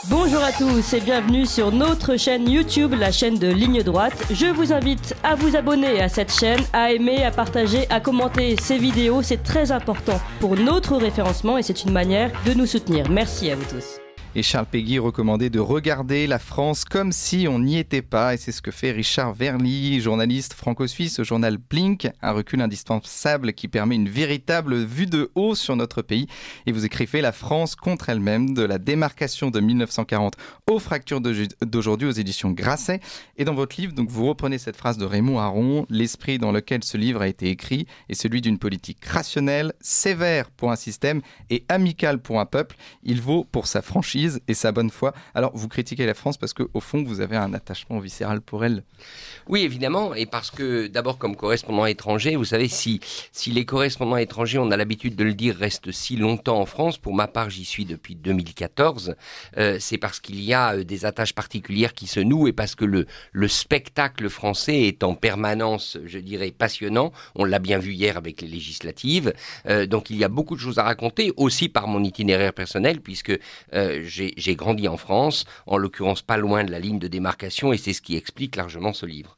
Bonjour à tous et bienvenue sur notre chaîne YouTube, la chaîne de Ligne Droite. Je vous invite à vous abonner à cette chaîne, à aimer, à partager, à commenter ces vidéos. C'est très important pour notre référencement et c'est une manière de nous soutenir. Merci à vous tous. Et Charles Péguy recommandait de regarder la France comme si on n'y était pas. Et c'est ce que fait Richard Verly, journaliste franco-suisse au journal Blink. Un recul indispensable qui permet une véritable vue de haut sur notre pays. Et vous écrivez La France contre elle-même, de la démarcation de 1940 aux fractures d'aujourd'hui aux éditions Grasset. Et dans votre livre, donc, vous reprenez cette phrase de Raymond Aron. L'esprit dans lequel ce livre a été écrit est celui d'une politique rationnelle, sévère pour un système et amicale pour un peuple. Il vaut pour sa franchise et sa bonne foi. Alors, vous critiquez la France parce qu'au fond, vous avez un attachement viscéral pour elle. Oui, évidemment, et parce que, d'abord, comme correspondant étranger, vous savez, si les correspondants étrangers, on a l'habitude de le dire, restent si longtemps en France, pour ma part, j'y suis depuis 2014, c'est parce qu'il y a des attaches particulières qui se nouent et parce que le spectacle français est en permanence, je dirais, passionnant. On l'a bien vu hier avec les législatives. Donc, il y a beaucoup de choses à raconter, aussi par mon itinéraire personnel, puisque j'ai grandi en France, en l'occurrence pas loin de la ligne de démarcation, et c'est ce qui explique largement ce livre.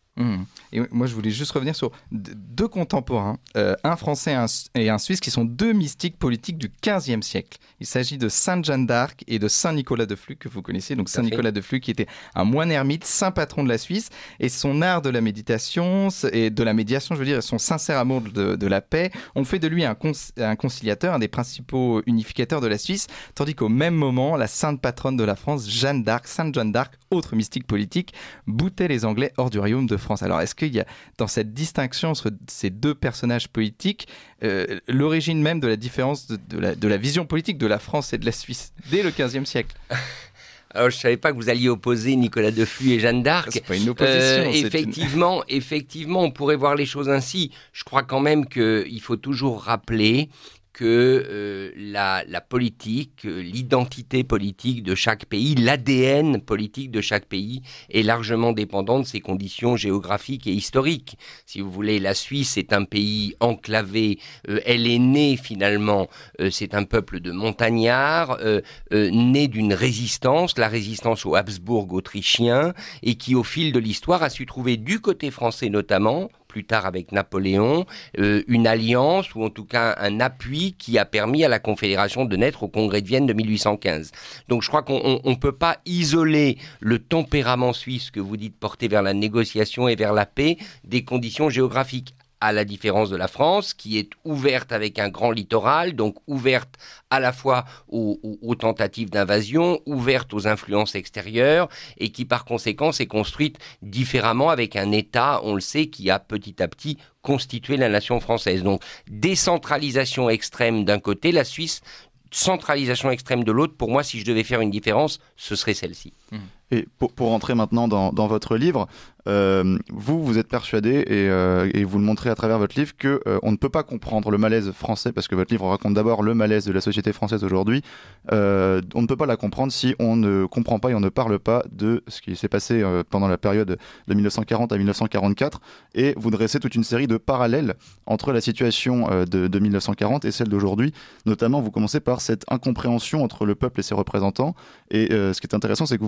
Et moi, je voulais juste revenir sur deux contemporains, un Français et un Suisse, qui sont deux mystiques politiques du XVe siècle. Il s'agit de Sainte Jeanne d'Arc et de Saint Nicolas de Flux, que vous connaissez. Donc Saint Nicolas de Flux, qui était un moine ermite, saint patron de la Suisse, et son art de la méditation et de la médiation, je veux dire, et son sincère amour de la paix, ont fait de lui un conciliateur, un des principaux unificateurs de la Suisse, tandis qu'au même moment, la sainte patronne de la France, Jeanne d'Arc, Sainte Jeanne d'Arc, autre mystique politique, boutait les Anglais hors du royaume de France. Alors, est-ce qu'il y a, dans cette distinction entre ces deux personnages politiques, l'origine même de la différence de la vision politique de la France et de la Suisse, dès le XVe siècle ? Alors, je ne savais pas que vous alliez opposer Nicolas de Flux et Jeanne d'Arc. C'est pas une opposition. Effectivement, on pourrait voir les choses ainsi. Je crois quand même qu'il faut toujours rappeler que la politique, l'identité politique de chaque pays, l'ADN politique de chaque pays est largement dépendant de ses conditions géographiques et historiques. Si vous voulez, la Suisse est un pays enclavé, elle est née finalement, c'est un peuple de montagnards, né d'une résistance, la résistance aux Habsbourg autrichiens, et qui au fil de l'histoire a su trouver du côté français notamment, plus tard avec Napoléon, une alliance ou en tout cas un appui qui a permis à la Confédération de naître au Congrès de Vienne de 1815. Donc je crois qu'on ne peut pas isoler le tempérament suisse que vous dites porté vers la négociation et vers la paix des conditions géographiques. À la différence de la France, qui est ouverte avec un grand littoral, donc ouverte à la fois aux tentatives d'invasion, ouverte aux influences extérieures, et qui par conséquent s'est construite différemment avec un État, on le sait, qui a petit à petit constitué la nation française. Donc décentralisation extrême d'un côté, la Suisse, centralisation extrême de l'autre. Pour moi, si je devais faire une différence, ce serait celle-ci. Et pour rentrer maintenant dans votre livre, vous êtes persuadé, et vous le montrez à travers votre livre, qu'on ne peut pas comprendre le malaise français, parce que votre livre raconte d'abord le malaise de la société française aujourd'hui. On ne peut pas la comprendre si on ne comprend pas et on ne parle pas de ce qui s'est passé pendant la période de 1940 à 1944. Et vous dressez toute une série de parallèles entre la situation de 1940 et celle d'aujourd'hui. Notamment, vous commencez par cette incompréhension entre le peuple et ses représentants. Et ce qui est intéressant, c'est que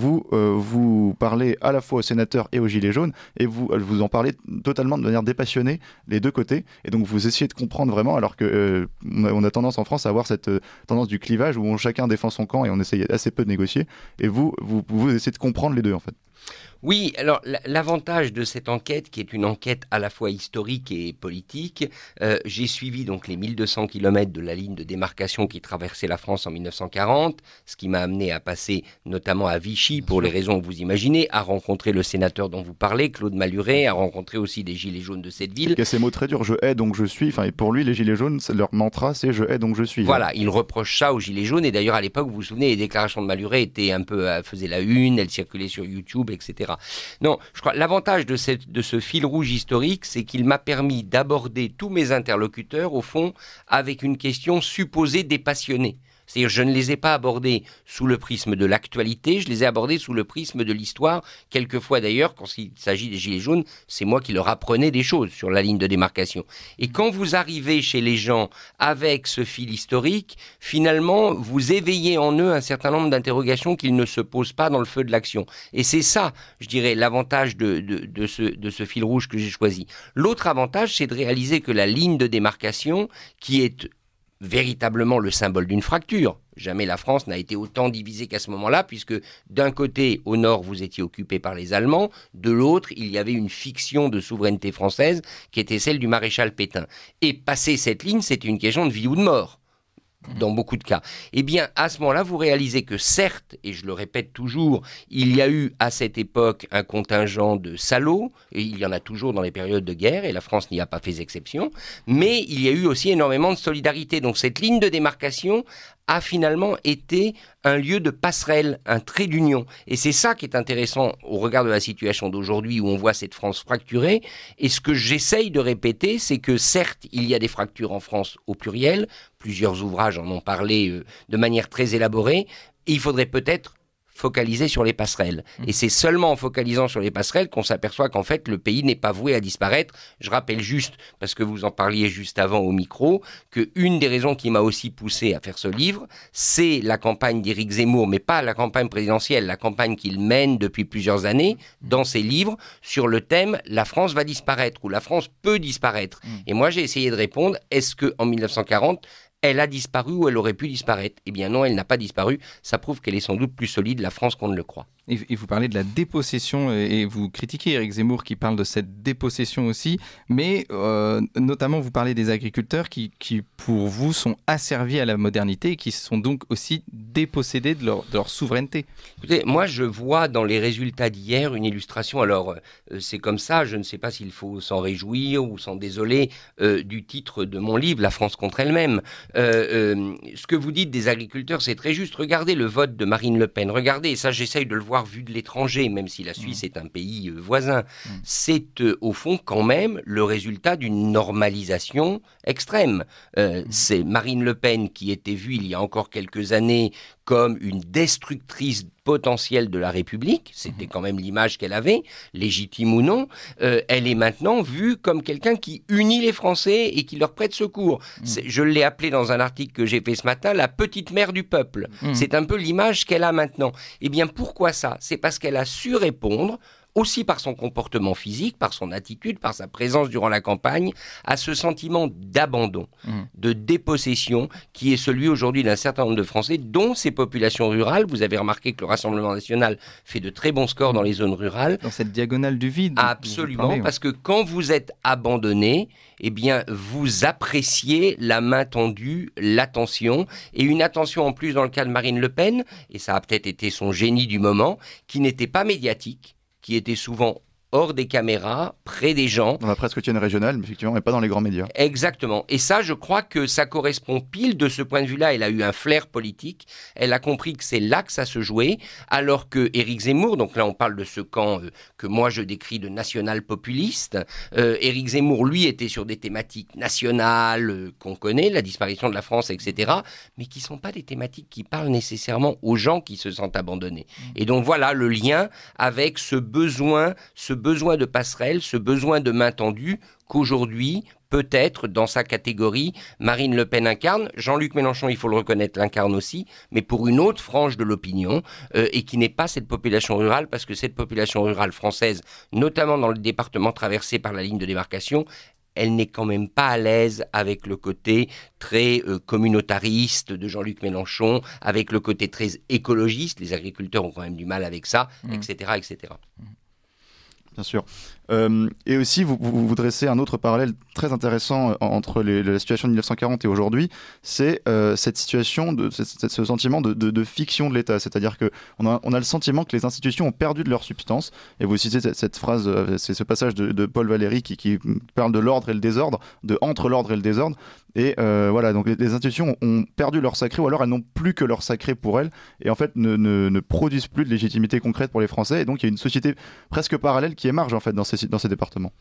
vous parlez à la fois aux sénateurs et aux gilets jaunes, et vous en parlez totalement de manière dépassionnée, les deux côtés, et donc vous essayez de comprendre vraiment, alors que on a tendance en France à avoir cette tendance du clivage où chacun défend son camp et on essaye assez peu de négocier, et vous essayez de comprendre les deux en fait. Oui, alors l'avantage de cette enquête, qui est une enquête à la fois historique et politique, j'ai suivi donc les 1200 km de la ligne de démarcation qui traversait la France en 1940, ce qui m'a amené à passer notamment à Vichy, pour les raisons que vous imaginez, à rencontrer le sénateur dont vous parlez, Claude Malhuret, à rencontrer aussi des gilets jaunes de cette ville. Il y a ces mots très durs, je hais donc je suis, et pour lui les gilets jaunes, leur mantra c'est je hais donc je suis. Voilà, il reproche ça aux gilets jaunes, et d'ailleurs à l'époque, vous vous souvenez, les déclarations de Malhuret étaient un peu, faisaient la une, elles circulaient sur YouTube, etc. Non, je crois l'avantage de ce fil rouge historique, c'est qu'il m'a permis d'aborder tous mes interlocuteurs, au fond, avec une question supposée dépassionnée. C'est-à-dire, je ne les ai pas abordés sous le prisme de l'actualité, je les ai abordés sous le prisme de l'histoire. Quelquefois d'ailleurs, quand il s'agit des Gilets jaunes, c'est moi qui leur apprenais des choses sur la ligne de démarcation. Et quand vous arrivez chez les gens avec ce fil historique, finalement, vous éveillez en eux un certain nombre d'interrogations qu'ils ne se posent pas dans le feu de l'action. Et c'est ça, je dirais, l'avantage de ce fil rouge que j'ai choisi. L'autre avantage, c'est de réaliser que la ligne de démarcation, qui est véritablement le symbole d'une fracture. Jamais la France n'a été autant divisée qu'à ce moment-là, puisque d'un côté, au nord, vous étiez occupé par les Allemands, de l'autre, il y avait une fiction de souveraineté française qui était celle du maréchal Pétain. Et passer cette ligne, c'était une question de vie ou de mort. Dans beaucoup de cas. Eh bien, à ce moment-là, vous réalisez que certes, et je le répète toujours, il y a eu à cette époque un contingent de salauds, et il y en a toujours dans les périodes de guerre, et la France n'y a pas fait exception, mais il y a eu aussi énormément de solidarité. Donc cette ligne de démarcation a finalement été un lieu de passerelle, un trait d'union. Et c'est ça qui est intéressant au regard de la situation d'aujourd'hui où on voit cette France fracturée. Et ce que j'essaye de répéter, c'est que certes, il y a des fractures en France au pluriel, plusieurs ouvrages en ont parlé de manière très élaborée, et il faudrait peut-être focaliser sur les passerelles. Et c'est seulement en focalisant sur les passerelles qu'on s'aperçoit qu'en fait, le pays n'est pas voué à disparaître. Je rappelle juste, parce que vous en parliez juste avant au micro, qu'une des raisons qui m'a aussi poussé à faire ce livre, c'est la campagne d'Éric Zemmour, mais pas la campagne présidentielle, la campagne qu'il mène depuis plusieurs années dans ses livres sur le thème « La France va disparaître » ou « La France peut disparaître ». Et moi, j'ai essayé de répondre, est-ce qu'en 1940, elle a disparu ou elle aurait pu disparaître? Eh bien non, elle n'a pas disparu. Ça prouve qu'elle est sans doute plus solide, la France, qu'on ne le croit. Et vous parlez de la dépossession et vous critiquez Éric Zemmour qui parle de cette dépossession aussi, mais notamment vous parlez des agriculteurs qui pour vous sont asservis à la modernité et qui sont donc aussi dépossédés de leur souveraineté. Écoutez, moi je vois dans les résultats d'hier une illustration, alors c'est comme ça, je ne sais pas s'il faut s'en réjouir ou s'en désoler du titre de mon livre, La France contre elle-même. Ce que vous dites des agriculteurs, c'est très juste. Regardez le vote de Marine Le Pen, regardez, et ça j'essaye de le voir vu de l'étranger, même si la Suisse est un pays voisin. C'est au fond quand même le résultat d'une normalisation extrême. C'est Marine Le Pen qui était vue il y a encore quelques années comme une destructrice potentielle de la République, c'était quand même l'image qu'elle avait, légitime ou non, elle est maintenant vue comme quelqu'un qui unit les Français et qui leur prête secours. Je l'ai appelée dans un article que j'ai fait ce matin, la petite mère du peuple. C'est un peu l'image qu'elle a maintenant. Eh bien, pourquoi ça? C'est parce qu'elle a su répondre, aussi par son comportement physique, par son attitude, par sa présence durant la campagne, à ce sentiment d'abandon, de dépossession, qui est celui aujourd'hui d'un certain nombre de Français, dont ces populations rurales. Vous avez remarqué que le Rassemblement national fait de très bons scores dans les zones rurales. Dans cette diagonale du vide. Absolument, parlez, parce que quand vous êtes abandonné, eh bien, vous appréciez la main tendue, l'attention, et une attention en plus dans le cas de Marine Le Pen, et ça a peut-être été son génie du moment, qui n'était pas médiatique, qui était souvent hors des caméras, près des gens. Dans la presse quotidienne régionale, effectivement, mais pas dans les grands médias. Exactement. Et ça, je crois que ça correspond pile de ce point de vue-là. Elle a eu un flair politique. Elle a compris que c'est là que ça se jouait. Alors que Éric Zemmour, donc là on parle de ce camp que moi je décris de national-populiste, Éric Zemmour, lui, était sur des thématiques nationales qu'on connaît, la disparition de la France, etc., mais qui ne sont pas des thématiques qui parlent nécessairement aux gens qui se sentent abandonnés. Et donc voilà le lien avec ce besoin de passerelle, ce besoin de main tendue qu'aujourd'hui, peut-être, dans sa catégorie, Marine Le Pen incarne. Jean-Luc Mélenchon, il faut le reconnaître, l'incarne aussi, mais pour une autre frange de l'opinion, et qui n'est pas cette population rurale, parce que cette population rurale française, notamment dans le département traversé par la ligne de démarcation, elle n'est quand même pas à l'aise avec le côté très communautariste de Jean-Luc Mélenchon, avec le côté très écologiste. Les agriculteurs ont quand même du mal avec ça, etc., etc. Bien sûr. Et aussi, vous dressez un autre parallèle très intéressant entre la situation de 1940 et aujourd'hui, c'est cette situation, ce sentiment de fiction de l'État. C'est-à-dire qu'on a le sentiment que les institutions ont perdu de leur substance. Et vous citez cette phrase, c'est ce passage de Paul Valéry qui parle de l'ordre et le désordre, de entre l'ordre et le désordre. Et voilà, donc les institutions ont perdu leur sacré, ou alors elles n'ont plus que leur sacré pour elles, et en fait ne produisent plus de légitimité concrète pour les Français. Et donc il y a une société presque parallèle qui émerge en fait dans ces départements.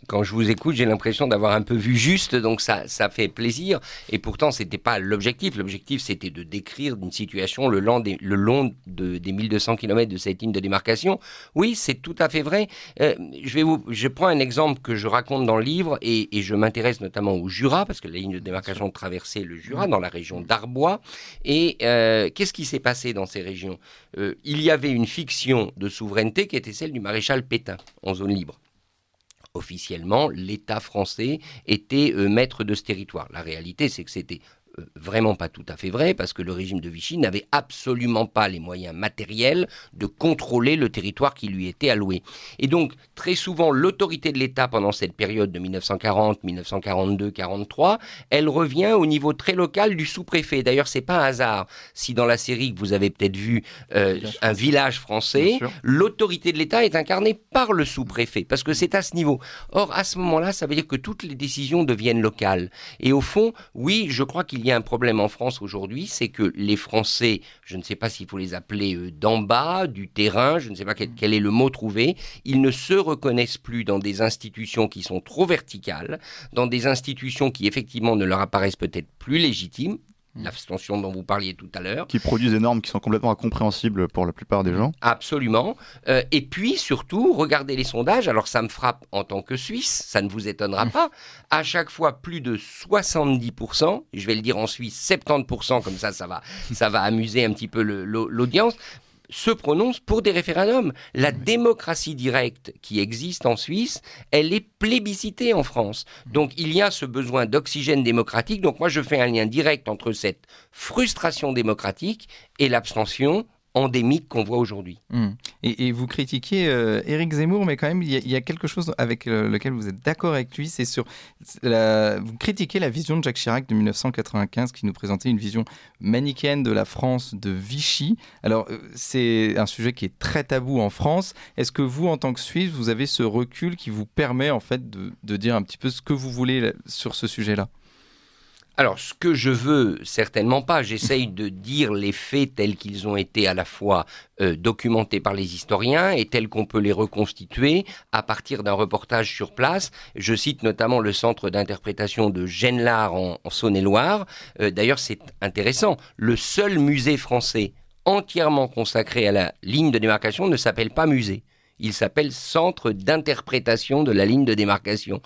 Quand je vous écoute, j'ai l'impression d'avoir un peu vu juste, donc ça fait plaisir. Et pourtant, c'était pas l'objectif. L'objectif, c'était de décrire une situation le long des 1200 km de cette ligne de démarcation. Oui, c'est tout à fait vrai. Je prends un exemple que je raconte dans le livre, et je m'intéresse notamment au Jura, parce que la ligne de démarcation traversait le Jura, dans la région d'Arbois. Et qu'est-ce qui s'est passé dans ces régions ? Il y avait une fiction de souveraineté qui était celle du maréchal Pétain, en zone libre. Officiellement, l'État français était maître de ce territoire. La réalité, c'est que c'était vraiment pas tout à fait vrai, parce que le régime de Vichy n'avait absolument pas les moyens matériels de contrôler le territoire qui lui était alloué. Et donc, très souvent, l'autorité de l'État pendant cette période de 1940, 1942, 43, elle revient au niveau très local du sous-préfet. D'ailleurs, c'est pas un hasard si dans la série que vous avez peut-être vu, un village français, l'autorité de l'État est incarnée par le sous-préfet, parce que c'est à ce niveau. Or, à ce moment-là, ça veut dire que toutes les décisions deviennent locales. Et au fond, oui, je crois qu'il y a un problème en France aujourd'hui, c'est que les Français, je ne sais pas s'il faut les appeler d'en bas, du terrain, je ne sais pas quel est le mot trouvé, ils ne se reconnaissent plus dans des institutions qui sont trop verticales, dans des institutions qui effectivement ne leur apparaissent peut-être plus légitimes, l'abstention dont vous parliez tout à l'heure. Qui produisent des normes qui sont complètement incompréhensibles pour la plupart des gens. Absolument. Et puis, surtout, regardez les sondages. Alors, ça me frappe en tant que Suisse, ça ne vous étonnera pas. À chaque fois, plus de 70%, je vais le dire en Suisse, 70%, comme ça va amuser un petit peu l'audience, se prononcent pour des référendums. La démocratie directe qui existe en Suisse, elle est plébiscitée en France. Donc il y a ce besoin d'oxygène démocratique. Donc moi je fais un lien direct entre cette frustration démocratique et l'abstention endémique qu'on voit aujourd'hui. Et vous critiquez Éric Zemmour, mais quand même, il y a quelque chose avec lequel vous êtes d'accord avec lui, c'est sur... vous critiquez la vision de Jacques Chirac de 1995, qui nous présentait une vision manichéenne de la France de Vichy. Alors, c'est un sujet qui est très tabou en France. Est-ce que vous, en tant que Suisse, vous avez ce recul qui vous permet, en fait, de dire un petit peu ce que vous voulez sur ce sujet-là ? Alors, ce que je veux, certainement pas. J'essaye de dire les faits tels qu'ils ont été à la fois documentés par les historiens et tels qu'on peut les reconstituer à partir d'un reportage sur place. Je cite notamment le centre d'interprétation de Genlard en Saône-et-Loire. D'ailleurs, c'est intéressant. Le seul musée français entièrement consacré à la ligne de démarcation ne s'appelle pas musée. Il s'appelle Centre d'interprétation de la ligne de démarcation.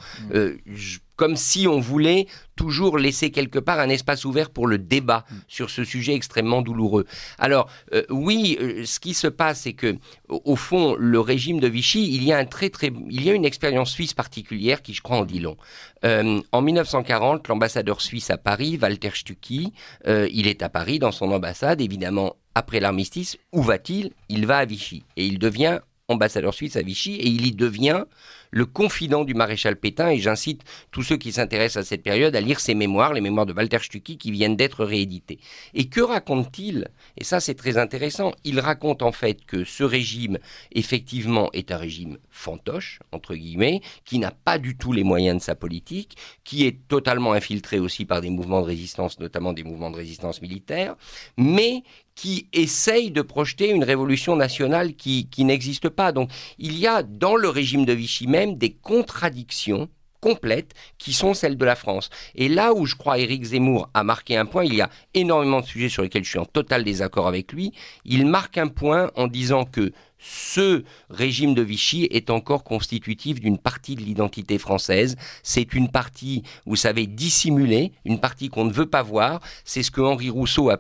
Comme si on voulait toujours laisser quelque part un espace ouvert pour le débat sur ce sujet extrêmement douloureux. Alors, oui, ce qui se passe, c'est que, au fond, le régime de Vichy, il y a une expérience suisse particulière qui, je crois, en dit long. En 1940, l'ambassadeur suisse à Paris, Walter Stücki, il est à Paris dans son ambassade, évidemment, après l'armistice. Où va-t-il ? Il va à Vichy. Et il devient ambassadeur suisse à Vichy, et il y devient le confident du maréchal Pétain, et j'incite tous ceux qui s'intéressent à cette période à lire ses mémoires, les mémoires de Walter Stücki qui viennent d'être rééditées. Et que raconte-t-il ? Et ça c'est très intéressant, il raconte en fait que ce régime effectivement est un régime fantoche, entre guillemets, qui n'a pas du tout les moyens de sa politique, qui est totalement infiltré aussi par des mouvements de résistance, notamment des mouvements de résistance militaire, mais qui essaye de projeter une révolution nationale qui n'existe pas. Donc il y a dans le régime de Vichy même des contradictions complètes qui sont celles de la France. Et là où je crois Éric Zemmour a marqué un point, il y a énormément de sujets sur lesquels je suis en total désaccord avec lui, il marque un point en disant que ce régime de Vichy est encore constitutif d'une partie de l'identité française. C'est une partie, vous savez, dissimulée, une partie qu'on ne veut pas voir. C'est ce que Henri Rousseau a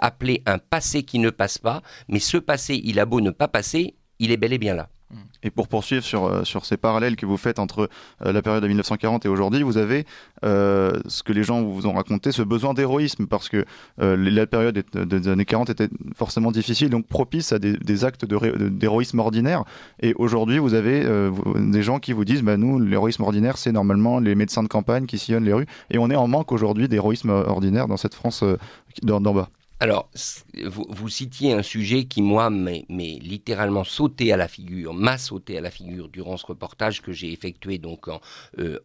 appelé un passé qui ne passe pas. Mais ce passé, il a beau ne pas passer, il est bel et bien là. Et pour poursuivre sur ces parallèles que vous faites entre la période de 1940 et aujourd'hui, vous avez ce que les gens vous ont raconté, ce besoin d'héroïsme, parce que la période des années 40 était forcément difficile, donc propice à des actes d'héroïsme ordinaire. Et aujourd'hui, vous avez des gens qui vous disent nous, l'héroïsme ordinaire, c'est normalement les médecins de campagne qui sillonnent les rues, et on est en manque aujourd'hui d'héroïsme ordinaire dans cette France d'en bas. Alors, vous citiez un sujet qui, moi, m'est littéralement m'a sauté à la figure durant ce reportage que j'ai effectué donc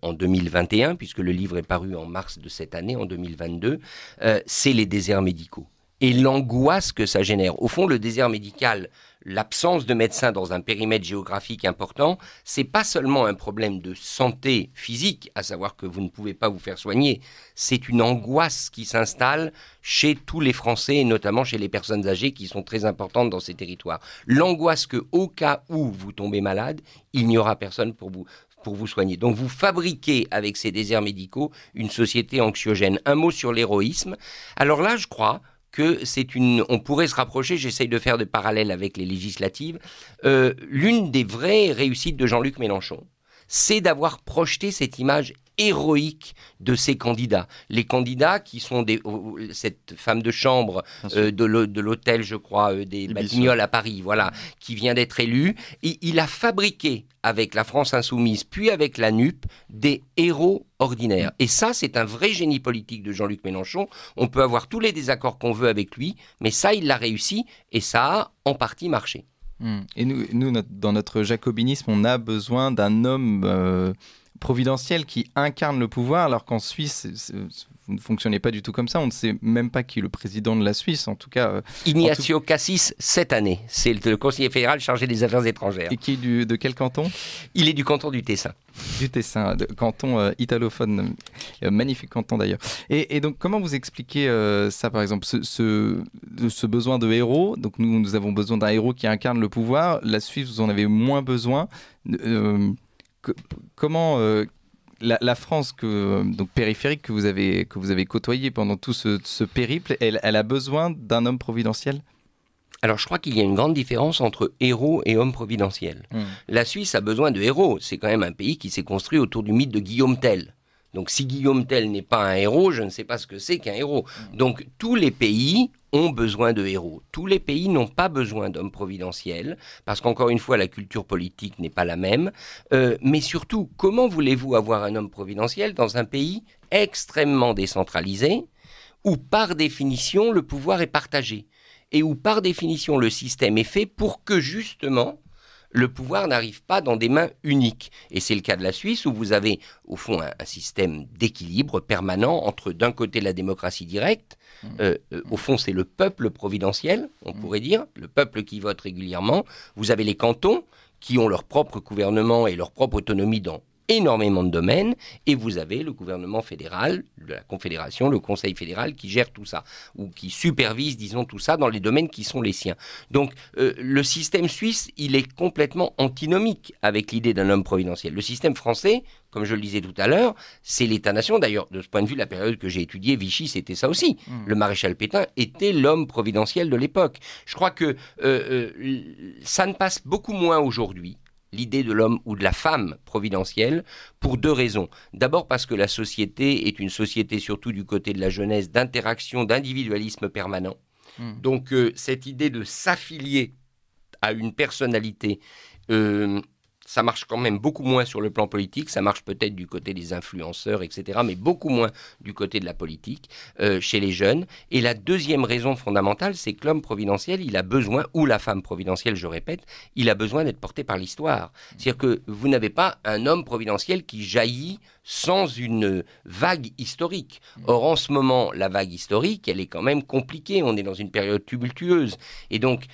en 2021, puisque le livre est paru en mars de cette année, en 2022, c'est les déserts médicaux. Et l'angoisse que ça génère. Au fond, le désert médical, l'absence de médecins dans un périmètre géographique important, c'est pas seulement un problème de santé physique, à savoir que vous ne pouvez pas vous faire soigner, c'est une angoisse qui s'installe chez tous les Français, et notamment chez les personnes âgées qui sont très importantes dans ces territoires. L'angoisse que, au cas où vous tombez malade, il n'y aura personne pour vous soigner. Donc vous fabriquez avec ces déserts médicaux une société anxiogène. Un mot sur l'héroïsme. Alors là, je crois que on pourrait se rapprocher, j'essaye de faire des parallèles avec les législatives, l'une des vraies réussites de Jean-Luc Mélenchon, c'est d'avoir projeté cette image héroïque de ces candidats. Les candidats qui sont cette femme de chambre de l'hôtel, je crois, des Batignolles à Paris, voilà, qui vient d'être élue. Et il a fabriqué, avec la France Insoumise, puis avec la NUP, des héros ordinaires. Et ça, c'est un vrai génie politique de Jean-Luc Mélenchon. On peut avoir tous les désaccords qu'on veut avec lui, mais ça, il l'a réussi, et ça a en partie marché. Et nous, dans notre jacobinisme, on a besoin d'un homme providentiel qui incarne le pouvoir, alors qu'en Suisse, vous ne fonctionnez pas du tout comme ça. On ne sait même pas qui est le président de la Suisse, en tout cas. Ignacio Cassis, cette année. C'est le conseiller fédéral chargé des affaires étrangères. Et qui est de quel canton ? Il est du canton du Tessin. Du Tessin, canton italophone, magnifique canton d'ailleurs. Et donc, comment vous expliquez ça, par exemple, ce besoin de héros ? Donc, nous avons besoin d'un héros qui incarne le pouvoir. La Suisse, vous en avez moins besoin. Comment la France donc périphérique que vous avez côtoyée pendant tout ce périple, elle a besoin d'un homme providentiel ? Alors, je crois qu'il y a une grande différence entre héros et homme providentiel. La Suisse a besoin de héros. C'est quand même un pays qui s'est construit autour du mythe de Guillaume Tell. Donc, si Guillaume Tell n'est pas un héros, je ne sais pas ce que c'est qu'un héros. Donc, tous les pays ont besoin de héros. Tous les pays n'ont pas besoin d'hommes providentiels, parce qu'encore une fois, la culture politique n'est pas la même. Mais surtout, comment voulez-vous avoir un homme providentiel dans un pays extrêmement décentralisé, où par définition, le pouvoir est partagé ? Et où, par définition, le système est fait pour que, justement, le pouvoir n'arrive pas dans des mains uniques. Et c'est le cas de la Suisse, où vous avez, au fond, un système d'équilibre permanent entre, d'un côté, la démocratie directe. Au fond, c'est le peuple providentiel, on pourrait dire, le peuple qui vote régulièrement. Vous avez les cantons, qui ont leur propre gouvernement et leur propre autonomie dans énormément de domaines, et vous avez le gouvernement fédéral, de la Confédération, le Conseil fédéral qui gère tout ça, ou qui supervise, disons, tout ça dans les domaines qui sont les siens. Donc, le système suisse, il est complètement antinomique avec l'idée d'un homme providentiel. Le système français, comme je le disais tout à l'heure, c'est l'État-nation. D'ailleurs, de ce point de vue, la période que j'ai étudiée, Vichy, c'était ça aussi. Le maréchal Pétain était l'homme providentiel de l'époque. Je crois que ça ne passe beaucoup moins aujourd'hui, l'idée de l'homme ou de la femme providentielle, pour deux raisons. D'abord parce que la société est une société, surtout du côté de la jeunesse, d'interaction, d'individualisme permanent. Donc cette idée de s'affilier à une personnalité, ça marche quand même beaucoup moins sur le plan politique, ça marche peut-être du côté des influenceurs, etc., mais beaucoup moins du côté de la politique, chez les jeunes. Et la deuxième raison fondamentale, c'est que l'homme providentiel, il a besoin, ou la femme providentielle, je répète, il a besoin d'être porté par l'histoire. C'est-à-dire que vous n'avez pas un homme providentiel qui jaillit sans une vague historique. Or, en ce moment, la vague historique, elle est quand même compliquée, on est dans une période tumultueuse. Et donc,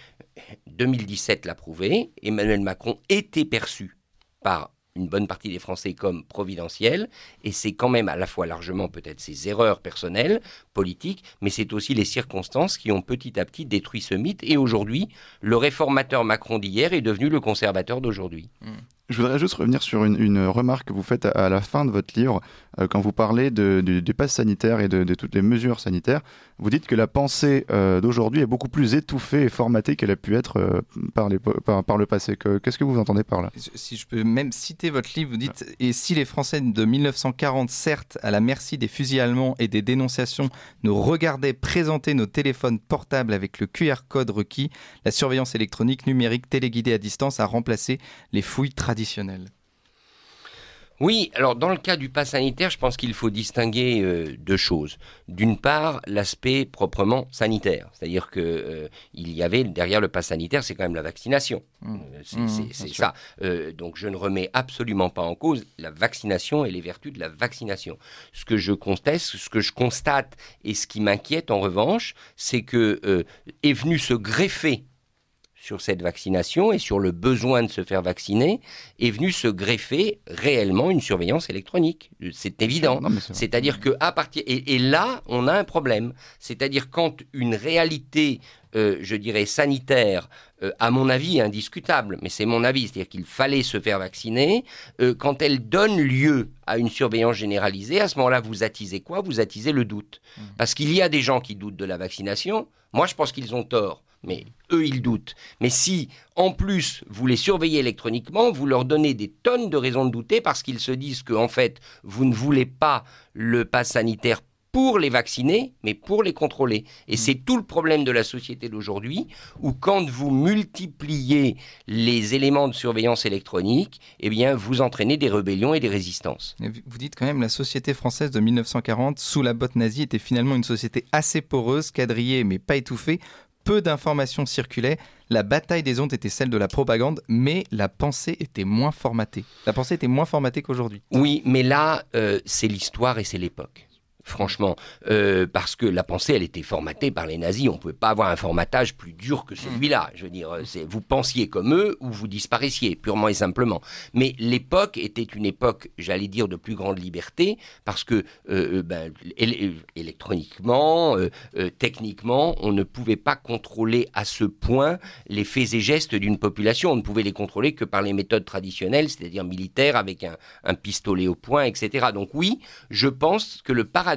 2017 l'a prouvé, Emmanuel Macron était perçu par une bonne partie des Français comme providentiel, et c'est quand même à la fois largement peut-être ses erreurs personnelles, politiques, mais c'est aussi les circonstances qui ont petit à petit détruit ce mythe, et aujourd'hui, le réformateur Macron d'hier est devenu le conservateur d'aujourd'hui. Je voudrais juste revenir sur une remarque que vous faites à la fin de votre livre, quand vous parlez du pass sanitaire et de toutes les mesures sanitaires. Vous dites que la pensée d'aujourd'hui est beaucoup plus étouffée et formatée qu'elle a pu être par le passé. Qu'est-ce que vous entendez par là ? Si je peux même citer votre livre, vous dites « Et si les Français de 1940, certes à la merci des fusils allemands et des dénonciations, nous regardaient présenter nos téléphones portables avec le QR code requis, la surveillance électronique numérique téléguidée à distance a remplacé les fouilles traditionnelles. » Oui, alors dans le cas du pass sanitaire, je pense qu'il faut distinguer deux choses. D'une part, l'aspect proprement sanitaire, c'est-à-dire que il y avait derrière le pass sanitaire, c'est quand même la vaccination. C'est ça. Donc je ne remets absolument pas en cause la vaccination et les vertus de la vaccination. Ce que je conteste, ce que je constate et ce qui m'inquiète en revanche, c'est que est venu se greffer sur cette vaccination et sur le besoin de se faire vacciner, est venu se greffer réellement une surveillance électronique. C'est évident. C'est-à-dire que à partir et là, on a un problème. C'est-à-dire quand une réalité, je dirais sanitaire, à mon avis indiscutable, mais c'est mon avis, c'est-à-dire qu'il fallait se faire vacciner, quand elle donne lieu à une surveillance généralisée, à ce moment-là, vous attisez quoi ? Vous attisez le doute. Parce qu'il y a des gens qui doutent de la vaccination. Moi, je pense qu'ils ont tort. Mais eux, ils doutent. Mais si, en plus, vous les surveillez électroniquement, vous leur donnez des tonnes de raisons de douter parce qu'ils se disent que, en fait, vous ne voulez pas le pass sanitaire pour les vacciner, mais pour les contrôler. Et c'est tout le problème de la société d'aujourd'hui, où quand vous multipliez les éléments de surveillance électronique, eh bien, vous entraînez des rébellions et des résistances. Vous dites quand même la société française de 1940, sous la botte nazie, était finalement une société assez poreuse, quadrillée mais pas étouffée. Peu d'informations circulaient, la bataille des ondes était celle de la propagande, mais la pensée était moins formatée. La pensée était moins formatée qu'aujourd'hui. Oui, mais là, c'est l'histoire et c'est l'époque. Franchement, parce que la pensée, elle était formatée par les nazis. On ne pouvait pas avoir un formatage plus dur que celui-là. Je veux dire, vous pensiez comme eux ou vous disparaissiez, purement et simplement. Mais l'époque était une époque, j'allais dire, de plus grande liberté, parce que électroniquement, techniquement, on ne pouvait pas contrôler à ce point les faits et gestes d'une population. On ne pouvait les contrôler que par les méthodes traditionnelles, c'est-à-dire militaires, avec un pistolet au poing, etc. Donc oui, je pense que le paradoxe,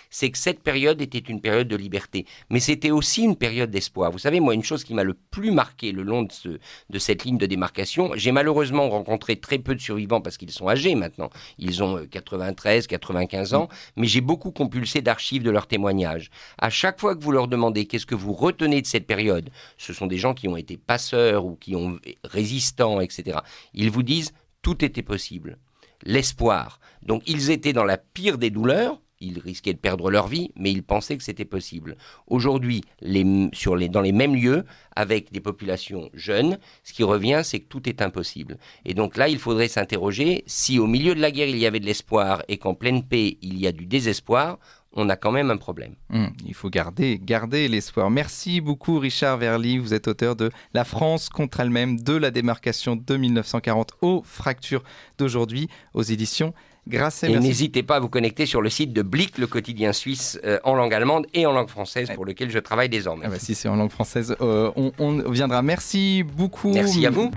c'est que cette période était une période de liberté. Mais c'était aussi une période d'espoir. Vous savez, moi, une chose qui m'a le plus marqué le long de cette ligne de démarcation, j'ai malheureusement rencontré très peu de survivants parce qu'ils sont âgés maintenant. Ils ont 93, 95 ans, mais j'ai beaucoup compulsé d'archives de leurs témoignages. À chaque fois que vous leur demandez qu'est-ce que vous retenez de cette période, ce sont des gens qui ont été passeurs ou qui ont résistants, etc. Ils vous disent tout était possible. L'espoir. Donc ils étaient dans la pire des douleurs. Ils risquaient de perdre leur vie, mais ils pensaient que c'était possible. Aujourd'hui, dans les mêmes lieux, avec des populations jeunes, ce qui revient, c'est que tout est impossible. Et donc là, il faudrait s'interroger si au milieu de la guerre, il y avait de l'espoir et qu'en pleine paix, il y a du désespoir, on a quand même un problème. Il faut garder l'espoir. Merci beaucoup Richard Verly, vous êtes auteur de La France contre elle-même, de la démarcation de 1940 aux fractures d'aujourd'hui, aux éditions Grasset. Et n'hésitez pas à vous connecter sur le site de Blick, le quotidien suisse en langue allemande et en langue française pour lequel je travaille désormais. Si c'est en langue française, on viendra. Merci beaucoup. Merci à vous.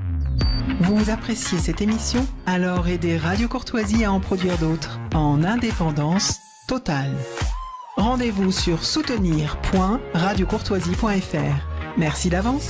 Vous appréciez cette émission ? Alors aidez Radio Courtoisie à en produire d'autres en indépendance totale. Rendez-vous sur soutenir.radiocourtoisie.fr. Merci d'avance.